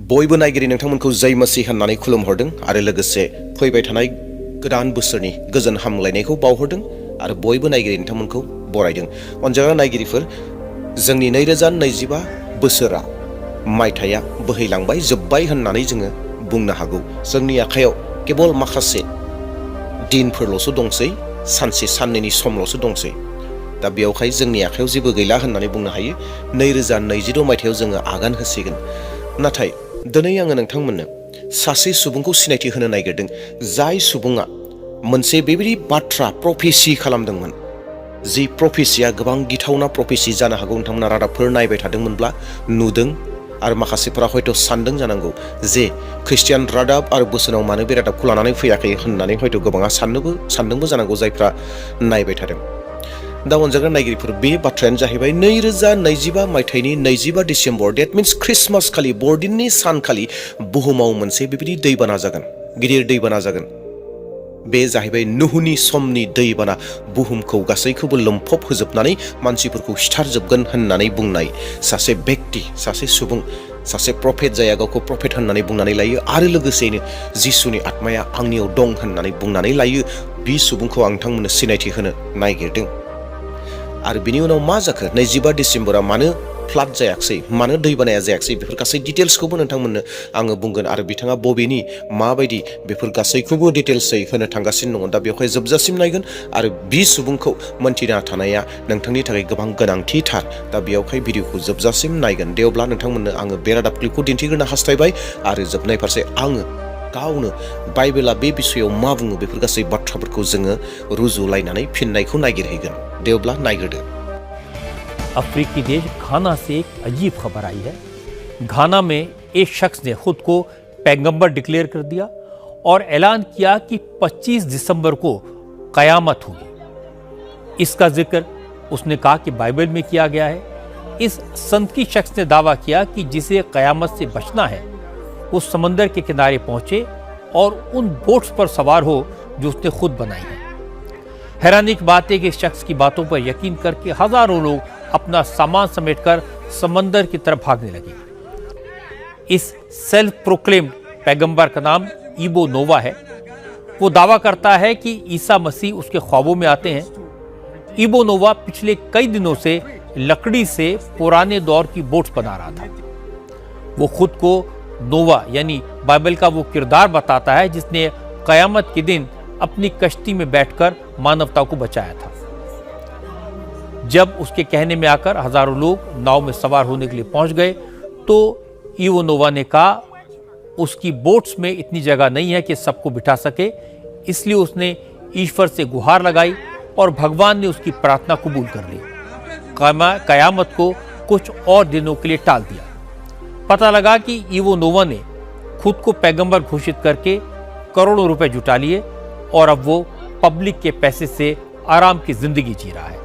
बयबो नायगिरि नोंथांमोनखौ जय मसीह होननानै खुलुमहरदों आरो लोगोसे फैबाय थानाय गोदान बोसोरनि गोजोन हामलायनायखौ बावहरदों आरो बयबो नायगिरि नोंथांमोनखौ बरायदों। अनजाग्रा नायगिरिफोर, जोंनि 2025 बोसोरा मायथाइया बोहैलांबाय जोब्बाय होननानै जोङो बुंनो हागौ। जोंनि आखायाव केबल माखासे दिनफोरल'सो दंसै, सानसे साननैनि समल'सो दंसै। दा बेयावहाय जोंनि आखायाव जेबो गैला होननानै बुंनो हायो। 2026 मायथाइयाव जोङो आगान होसिगोन। नाथाय दिनै आङो नोंथांमोननो सासे सुबुंखौ सिनायथि होनो नागिरदों, जाय सुबुङा मोनसे बेबायदि बाथ्रा प्रफेसि खालामदोंमोन, जि प्रफेसिया गोबां गिथावना प्रफेसि जानो हागौ। नोंथांमोना रादाबफोर नायबाय थादोंमोनब्ला नुदों आरो माखासेफोरा हयथ' सानदों जानांगौ जे ख्रिस्टियान रादाब आरो बोसोनाव मानो बे रादाबखौ लानानै फैयाखै होननानै हयथ' गोबाङा सानदोंबो जानांगौ जायफ्रा नायबाय थादों। दा अनजाग्रा नायगिरिफोर, बे बाथ्रायानो जाहैबाय 2025 मायथाइनि 25 डिसेम्बर, डेट मिन्स ख्रिस्टमास खालि, बरदिननि सानखालि बुहुमाव मोनसे बेबायदि दैबाना जागोन, गिदिर दैबाना जागोन। बे जाहैबाय नुहुनि समनि दैबाना, बुहुमखौ गासैखौबो लोमफब होजोबनानै मानसिफोरखौ सिथारजोबगोन होननानै बुंनाय सासे बेक्ति, सासे सुबुं, सासे प्रफेट जाया गावखौ प्रफेट होननानै बुंनानै लायो आरो लोगोसेयैनो जिसुनि आत्माया आंनियाव दं होननानै बुंनानै लायो। बे सुबुंखौ आं नोंथांमोननो सिनायथि होनो नागिरदों। आरो बिनि उनाव मा जाखो, 25 डिसेम्बरा मानो फ्लाड जायाखिसै, मानो दैबानाया जायाखिसै, बेफोर गासै डिटेल्सखौबो नोंथांमोननो आङो बुंगोन आरो बिथाङा बबेनि माबायदि बेफोर गासैखौबो डिटेल्सै होनो थांगासिनो दङ। दा बेवहाय जोबजासिम नायगोन आरो बि सुबुंखौ मोनथिना थानाया नोंथांनि थाखाय गोबां गोनांथिथार। दा बेयावहाय भिडिअखौ जोबजासिम नायगोन। दे अब्ला नोंथांमोननो आङो बे रादाब क्लिपखौ दिन्थिग्रोनो हास्थायबाय आरो जोबनाय फारसे आङो गावनो बाइबेला बे बिसयाव मा बुङो बेफोर गासै बाथ्राफोरखौ जोङो रुजुलायनानै फिननायखौ नागिरहैगोन। दे अब्ला नायग्रोदो। अफ्रीकी देश घाना से एक अजीब खबर आई है। घाना में एक शख्स ने खुद को पैगंबर डिक्लेयर कर दिया और ऐलान किया कि 25 दिसंबर को कयामत होगी। इसका जिक्र उसने कहा कि बाइबल में किया गया है। इस संत की शख्स ने दावा किया कि जिसे कयामत से बचना है वो समंदर के किनारे पहुंचे और उन बोट्स पर सवार हो जो उसने खुद बनाई है। हैरानी की बात है कि इस शख्स की बातों पर यकीन करके हजारों लोग अपना सामान समेटकर समंदर की तरफ भागने लगे। इस सेल्फ प्रोक्लेम्ड पैगंबर का नाम ईबो नोवा है। वो दावा करता है कि ईसा मसीह उसके ख्वाबों में आते हैं। ईबो नोवा पिछले कई दिनों से लकड़ी से पुराने दौर की बोट्स बना रहा था। वो खुद को नोवा यानी बाइबल का वो किरदार बताता है जिसने कयामत के दिन अपनी कश्ती में बैठकर मानवता को बचाया था। जब उसके कहने में आकर हजारों लोग नाव में सवार होने के लिए पहुंच गए तो ईबो नोवा ने कहा उसकी बोट्स में इतनी जगह नहीं है कि सबको बिठा सके, इसलिए उसने ईश्वर से गुहार लगाई और भगवान ने उसकी प्रार्थना कबूल कर ली। कयामत को कुछ और दिनों के लिए टाल दिया। पता लगा कि ईबो नोवा ने खुद को पैगंबर घोषित करके करोड़ों रुपए जुटा लिए और अब वो पब्लिक के पैसे से आराम की जिंदगी जी रहा है।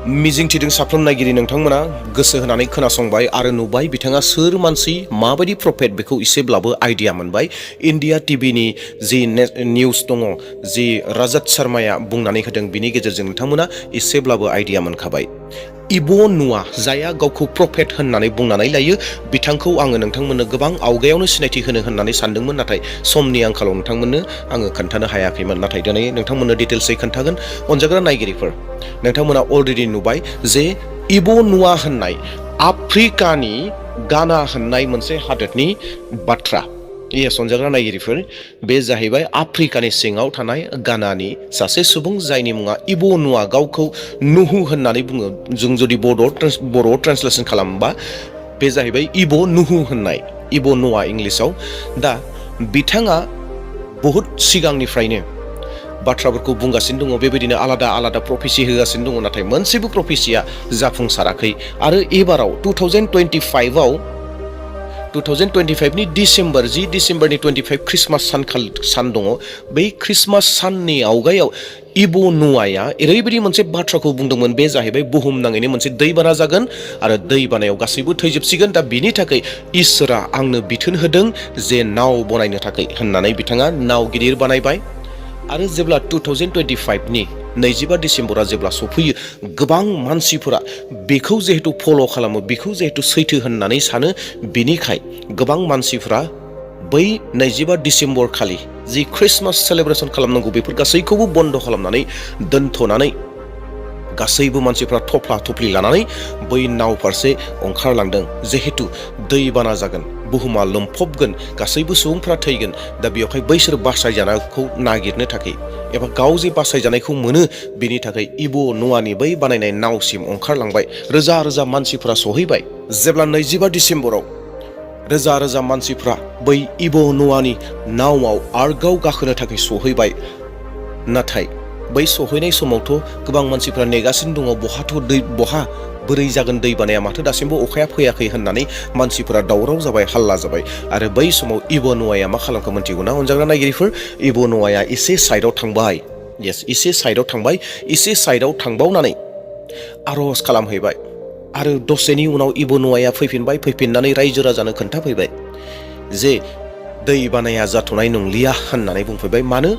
मिजिंथिदों साफ्रोम नायगिरि नोंथांमोना गोसो होनानै खोनासंबाय आरो नुबाय बिथाङा सोर मानसि, माबायदि प्रफेट, बेखौ एसेब्लाबो आइडिया मोनबाय। इन्डिया टिभिनि जि निउस दङ, जि राजत शर्माया बुंनानै होदों, बिनि गेजेरजों नोंथांमोना एसेब्लाबो आइडिया मोनखाबाय। इबो नुआ, जायहा गावखौ प्रफेट होननानै बुंनानै लायो, बिथांखौ आङो नोंथांमोननो गोबां आवगायावनो सिनायथि होनो होननानै सानदोंमोन, नाथाय समनि आंखालाव नोंथांमोननो आङो खोन्थानो हायाखैमोन। नाथाय दिनै नोंथांमोननो डिटेल्सै खोन्थागोन। अनजाग्रा नायगिरिफोर, नोंथांमोना अलरेडि नुबाय जे इबो नुआ होननाय आफ्रिकानि गाना होननाय मोनसे हादोरनि बाथ्रा। अनजाग्रा नायगिरिफोर, बे जाहैबाय आफ्रिकानि सिङाव थानाय गानानि सासे सुबुं जायनि मुङा इबो नुआ, गावखौ नुहु होननानै बुङो। जों जुदि बर'आव ट्रान्सलेसन खालामोबा बे जाहैबाय इबो नुहु होननाय, इबो नुआ इंलिसाव। दा बिथाङा बहुद सिगांनिफ्रायनो बाथ्राफोरखौ बुंगासिनो दङ, बेबायदिनो आलादा आलादा प्रफेसि होगासिनो दङ, नाथाय मोनसेबो प्रफेसिया जाफुंसाराखै। आरो एबाराव 2025नि डिसेम्बर, जि डिसेम्बरनि 25 ख्रिस्टमास सान दङ, बै ख्रिस्टमास साननि आवगायाव इबो नुआया ओरैबायदि मोनसे बाथ्राखौ बुंदोंमोन, बे जाहैबाय बुहुमनाङैनो मोनसे दैबाना जागोन आरो दैबानायाव गासैबो थैजोबसिगोन। दा बिनि थाखाय इसोरा आंनो बिथोन होदों जे नाव बनायनो थाखाय होननानै बिथाङा नाव गिदिर बानायबाय। आरो जेब्ला 2025नि 25 डिसेम्बरा जेब्ला सफैयो गोबां मानसिफोरा बेखौ जिहेतु फल' खालामो, बेखौ जिहेतु सैथो होननानै सानो, बिनिखाय गोबां मानसिफोरा बै 25 डिसेम्बर खालि जि ख्रिस्टमास सेलेब्रेसन खालामनांगौ बेफोर गासैखौबो बन्द' खालामनानै दोनथ'नानै गासैबो मानसिफ्रा थफ्ला थफ्लि लानानै बै नाव फारसे ओंखारलांदों। जिहेतु दैबाना जागोन, बुहुमा लोमफबगोन, गासैबो सुबुंफ्रा थैगोन। दा बेवहाय बैसोर बासायजानायखौ नागिरनो थाखाय एबा गाव जे बासायजानायखौ मोनो बेनि थाखाय इब' न'आनि बै बानायनाय नावसिम ओंखारलांबाय। रोजा रोजा मानसिफ्रा सहैबाय। जेब्ला 25 डिसेम्बराव रोजा रोजा मानसिफ्रा बै इब' न'आनि नावआव आर्गाव गाखोनो थाखाय सहैबाय। नाथाय बै सहैनाय समावथ' गोबां मानसिफ्रा नेगासिनो दङ, बहा बोरै जागोन दै बानाया, माथो दासिमबो अखाया फैयाखै होननानै मानसिफोरा दावराव जाबाय, हाल्ला जाबाय। आरो बै समाव इब' न'आया मा खालामखो मिन्थिगौना अनजाग्रा नायगिरिफोर? इब' न'आया एसे साइडआव थांबाय। एसे साइडआव थांबाय। एसे साइडआव थांबावनानै आर'ज खालामहैबाय। आरो दसेनि उनाव इब' न'आया फैफिनबाय। फैफिननानै रायजो राजानो खोन्थाफैबाय जे दै बानाया जाथ'नाय नंलिया होननानै बुंफैबाय। मानो?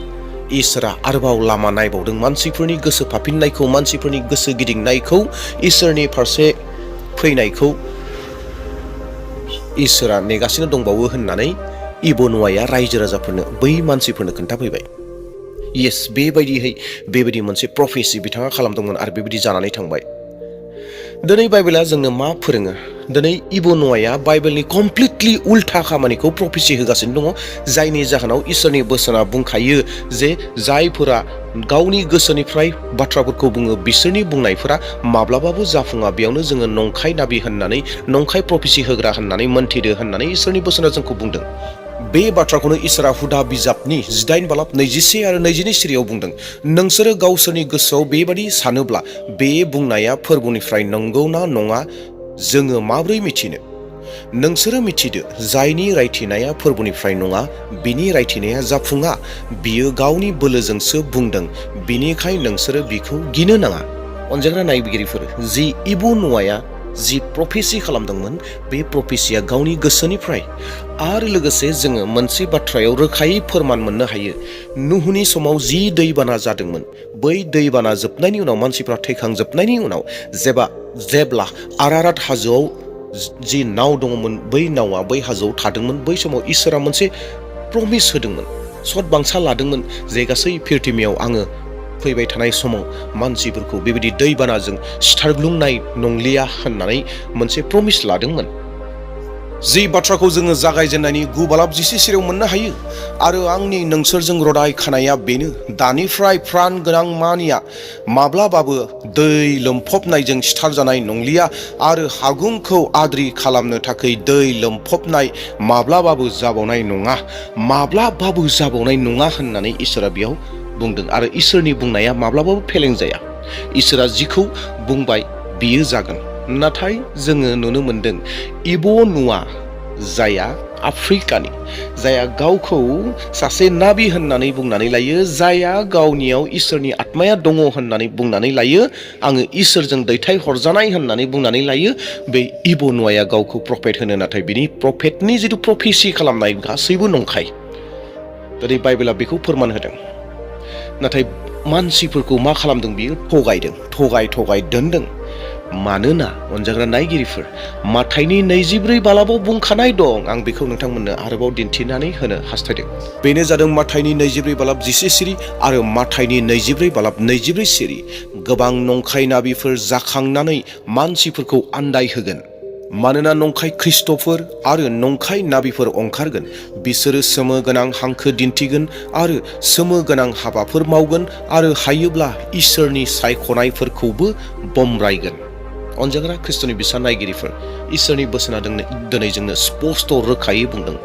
इसोरा आरोबाव लामा नायबावदों, मानसिफोरनि गोसो फाफिननायखौ, मानसिफोरनि गोसो गिदिंनायखौ, इसोरनि फारसे फैनायखौ इसोरा नेगासिनो दंबावो होननानै इब' न'आया रायजो राजाफोरनो, बै मानसिफोरनो खोन्थाफैबाय। बेबायदि मोनसे प्रफेसि बिथाङा खालामदोंमोन आरो बेबायदि जानानै थांबाय। दिनै बाइबेला जोंनो मा फोरोङो? दिनै इब' न'आया बाइबेलनि कमप्लिटलि उल्था खामानिखौ प्रफेसि होगासिनो दङ, जायनि जाहोनाव इसोरनि बोसोना बुंखायो जे जायफोरा गावनि गोसोनिफ्राय बाथ्राफोरखौ बुङो बिसोरनि बुंनायफोरा माब्लाबाबो जाफुङा। बेयावनो जोङो नंखाय नाबि होननानै, नंखाय प्रफेसि होग्रा होननानै मोन्थिदो होननानै इसोरनि बोसोना जोंखौ बुंदों। बे बाथ्राखौनो इसोरा हुदा बिजाबनि 18 बालाब 21 आरो 22 सिरियाव बुंदों। नोंसोरो गावसोरनि गोसोआव बेबादि सानोब्ला बे बुंनाया फोरबोनिफ्राय नंगौना नङा जोङो माब्रै मिथिनो? नोंसोरो मिथिदो जायनि रायथिनाया फोरबोनिफ्राय नङा बिनि रायथिनाया जाफुङा। बियो गावनि बोलोजोंसो बुंदों, बिनिखाय नोंसोरो बिखौ गिनो नाङा। अनजाग्रा नायगिरिफोर, जि इब' न'आया जि प्रफेसि खालामदोंमोन बे प्रफेसिया गावनि गोसोनिफ्राय। आरो लोगोसे जोङो मोनसे बाथ्रायाव रोखायै फोरमान मोननो हायो। नुहनि समाव जि दैबाना जादोंमोन, बै दैबाना जोबनायनि उनाव, मानसिफ्रा थैखांजोबनायनि उनाव जेब्ला आरारात हाजोआव जि नाव दङमोन, बै नावा बै हाजोआव थादोंमोन, बै समाव इसोरा मोनसे प्रमिस होदोंमोन, सत बांसा लादोंमोन जे गासै पृथिबियाव आङो फैबाय थानाय समाव मानसिफोरखौ बेबायदि दैबानाजों सिथारग्लुंनाय नंलिया होननानै मोनसे प्रमिस लादोंमोन। जि बाथ्राखौ जोङो जागायजेननायनि 9 बालाब 10 सिरियाव मोननो हायो। आरो आंनि नोंसोरजों रदाय खानाया बेनो, दानिफ्राय प्राण गोनां मानिया माब्लाबाबो दै लोमफबनायजों सिथारजानाय नंलिया, आरो हागुंखौ आद्रि खालामनो थाखाय दै लोमफबनाय माब्लाबाबो जाबावनाय नङा होननानै इसोरा बेयाव बुंदों। आरो इसोरनि बुंनाया माब्लाबाबो फेलें जाया। इसोरा जिखौ बुंबाय बियो जागोन। नाथाय जोङो नुनो मोनदों इब' न'आ, जायहा आफ्रिकानि, जायहा गावखौ सासे नाबि होननानै बुंनानै लायो, जायहा गावनियाव इसोरनि आत्माया दङ होननानै बुंनानै लायो, आङो इसोरजों दैथाय हरजानाय होननानै बुंनानै लायो, बे इब' न'आ गावखौ प्रफेट होनो। नाथाय बिनि प्रफेटनि जिथु प्रफेसि खालामनाय गासैबो नंखाय। दिनै बाइबेला बेखौ फोरमान होदों। नाथाय मानसिफोरखौ मा खालामदों? बियो थगायदों, थगाय दोनदों। मानोना अनजाग्रा नायगिरिफोर, माथाइनि 24 बालाबाव बुंखानाय दं। आं बेखौ नोंथांमोननो आरोबाव दिन्थिनानै होनो हास्थायदों। बेनो जादों माथाइनि 24 बालाब 10 सिरि आरो माथाइनि 24 बालाब 24 सिरि। गोबां नंखाय नाबिफोर जाखांनानै मानसिफोरखौ आन्दायहोगोन। मानोना नंखाय ख्रिस्ट'फोर आरो नंखाय नाबिफोर ओंखारगोन। बिसोरो सोमो गोनां हांखो दिन्थिगोन आरो सोमो गोनां हाबाफोर मावगोन आरो हायोब्ला इसोरनि सायख'नायफोरखौबो बमब्रायगोन। अनजाग्रा ख्रिस्ट'नि बिसा नायगिरिफोर, इसोरनि बोसोना दिनै जोंनो स्पष्ट रोखायै बुंदों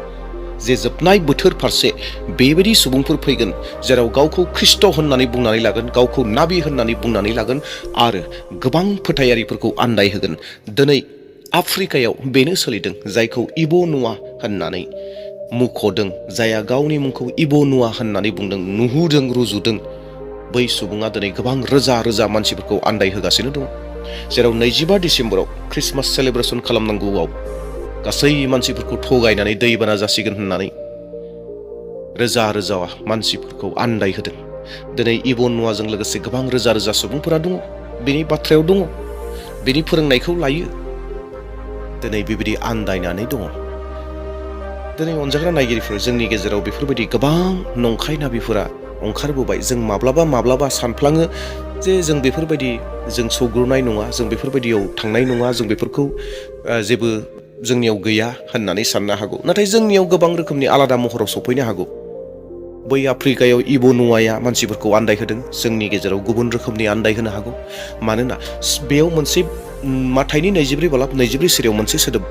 जे जोबनाय बोथोर फारसे बेबायदि सुबुंफोर फैगोन जेराव गावखौ ख्रिस्ट' होननानै बुंनानै लागोन, गावखौ नाबि होननानै बुंनानै लागोन आरो गोबां फोथायारिफोरखौ आन्दायहोगोन। दिनै आफ्रिकायाव बेनो सोलिदों, जायखौ इब' न'आ होननानै मुंख'दों, जायहा गावनि मुंखौ इब' न'आ होननानै बुंदों, नुहुजों रुजुदों। बै सुबुङा दिनै गोबां रोजा रोजा मानसिफोरखौ आन्दायहोगासिनो दं। जेराव 25 डिसेम्बराव ख्रिस्टमास सेलेब्रेसन खालामनांगौआव गासै मानसिफोरखौ थगायनानै दैबाना जासिगोन होननानै रोजा रोजा मानसिफोरखौ आन्दायहोदों। दिनै इब' न'आजों लोगोसे गोबां रोजा रोजा सुबुंफोरा दङ, बिनि बाथ्रायाव दङ, बिनि फोरोंनायखौ लायो, दिनै बेबायदि आन्दायनानै दङ। दिनै अनजाग्रा नायगिरिफोर, जोंनि गेजेराव बेफोरबायदि गोबां नंखाय नाबिफोरा ओंखारबोबाय। जों माब्लाबा सानफ्लाङो जे जों बेफोरबायदि जों सौग्रुनाय नङा, जों बेफोरबायदियाव थांनाय नङा, जों बेफोरखौ जेबो जोंनियाव गैया होननानै साननो हागौ। नाथाय जोंनियाव गोबां रोखोमनि आलादा महराव सफैनो हागौ। बै आफ्रिकायाव इब' न'आया मानसिफोरखौ आन्दायहोदों, जोंनि गेजेराव गुबुन रोखोमनि आन्दायहोनो हागौ। मानोना बेयाव मोनसे माथाइनि 24 सिरियाव मोनसे सोदोब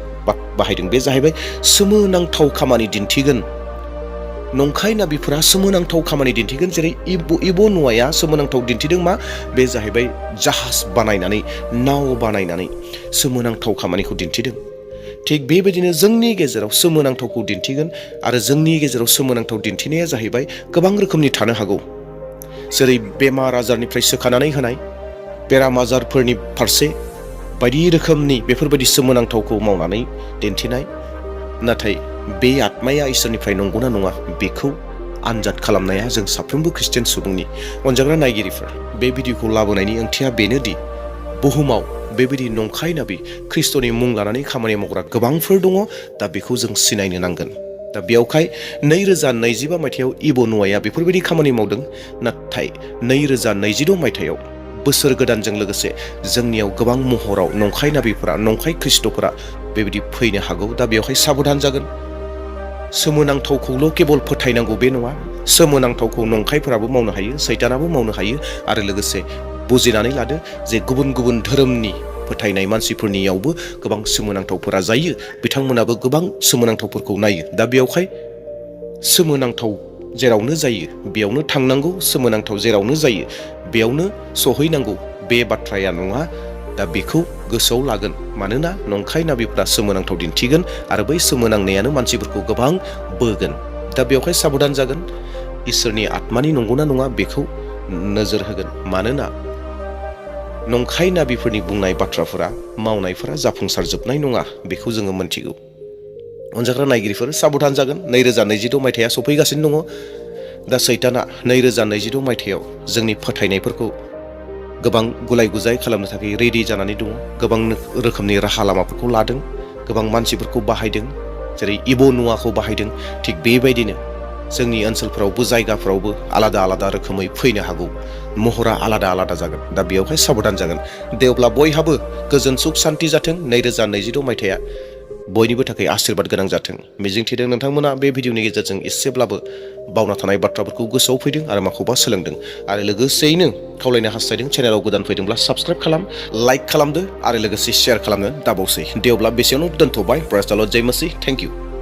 बाहायदों, बे जाहैबाय सोमोनांथाव खामानि दिन्थिगोन। नंखाय नाबिफोरा सोमोनांथाव खामानि दिन्थिगोन, जेरै इब' न'आया सोमोनांथाव दिन्थिदों मा? बे जाहैबाय जाहाज बानायनानै, नाव बानायनानै सोमोनांथाव खामानिखौ दिन्थिदों। थिग बेबायदिनो जोंनि गेजेराव सोमोनांथावखौ दिन्थिगोन, आरो जोंनि गेजेराव सोमोनांथाव दिन्थिनाया जाहैबाय गोबां रोखोमनि थानो हागौ। जेरै बेमार आजारनिफ्राय सोखानानै होनाय, बेराम आजारफोरनि फारसे बायदि रोखोमनि बेफोरबायदि सोमोनांथावखौ मावनानै दिन्थिनाय। नाथाय बे आत्माया इसोरनिफ्राय नंगौना नङा, बेखौ आनजाद खालामनाया जों साफ्रोमबो ख्रिस्टियान सुबुंनि। अनजाग्रा नायगिरिफोर, बे भिडिअखौ लाबोनायनि ओंथिया बेनोदि बुहुमाव बेबायदि नंखाय नाबि, ख्रिस्ट'नि मुं लानानै खामानि मावग्रा गोबांफोर दङ। दा बेखौ जों सिनायनो नांगोन। दा बेयावखाय 2025 मायथाइयाव इब' न'आया बेफोरबायदि खामानि मावदों। नाथाय 2026 मायथाइयाव बोसोर गोदानजों लोगोसे जोंनियाव गोबां महराव नंखाय नाबिफोरा, नंखाय ख्रिस्ट'फोरा बेबायदि फैनो हागौ। दा बेवहाय साबधान जागोन। सोमोनांथावखौल' केबल फोथायनांगौ बे नङा, सोमोनांथावखौ नंखायफोराबो मावनो हायो, सैतानाबो मावनो हायो। आरो लोगोसे बुजिनानै लादो जे गुबुन गुबुन धोरोमनि फोथायनाय मानसिफोरनियावबो गोबां सोमोनांथावफोरा जायो, बिथांमोनाबो गोबां सोमोनांथावफोरखौ नायो। दा बेयावहाय सोमोनांथाव जेरावनो जायो बेयावनो थांनांगौ, सोमोनांथाव जेरावनो जायो बेयावनो सहैनांगौ, बे बाथ्राया नङा। दा बेखौ गोसोआव लागोन, मानोना नंखाय नाबिफ्रा सोमोनांथाव दिन्थिगोन, आरो बै सोमोनांनायानो मानसिफोरखौ गोबां बोगोन। दा बेवहाय साबधान जागोन। इसोरनि आत्मानि नंगौना नङा बेखौ नोजोर होगोन, मानोना नंखाय नाबिफोरनि बुंनाय बाथ्राफोरा, मावनायफोरा जाफुंसारजोबनाय नङा, बेखौ जोङो मोनथिगौ। अनजाग्रा नायगिरिफोर, साबधान जागोन। 2026 मायथाइया सफैगासिनो दङ। दा सैताना 2026 मायथाइयाव जोंनि फोथायनायफोरखौ गोबां गुलाय गुजाय खालामनो थाखाय रेडि जानानै दङ। गोबां रोखोमनि राहा लामाफोरखौ लादों, गोबां मानसिफोरखौ बाहायदों, जेरै इब' न'आखौ बाहायदों। थिग बेबायदिनो जोंनि ओनसोलफोरावबो, जायगाफोरावबो आलादा आलादा रोखोमै फैनो हागौ, महरा आलादा आलादा जागोन। दा बेयावहाय साबधान जागोन। दे अब्ला बयहाबो गोजोन सुख सान्ति जाथों। 2026 मायथाइया बयनिबो थाखाय आशीर्बाद गोनां जाथों। मिजिंथिदों नोंथांमोना बे भिडिअनि गेजेरजों एसेब्लाबो बावना थानाय बाथ्राफोरखौ गोसोआव फैदों आरो माखौबा सोलोंदों। आरो लोगोसेयैनो खावलायनो हास्थायदों, चेनेलाव गोदान फैदोंब्ला साबस्क्राइब खालाम, लाइक खालामदो, आरो लोगोसे शेयार खालामनो दाबावसै। दे अब्ला बेसेयावनो दोनथ'बाय। प्रेज द लर्ड, जय मसीह। Thank U.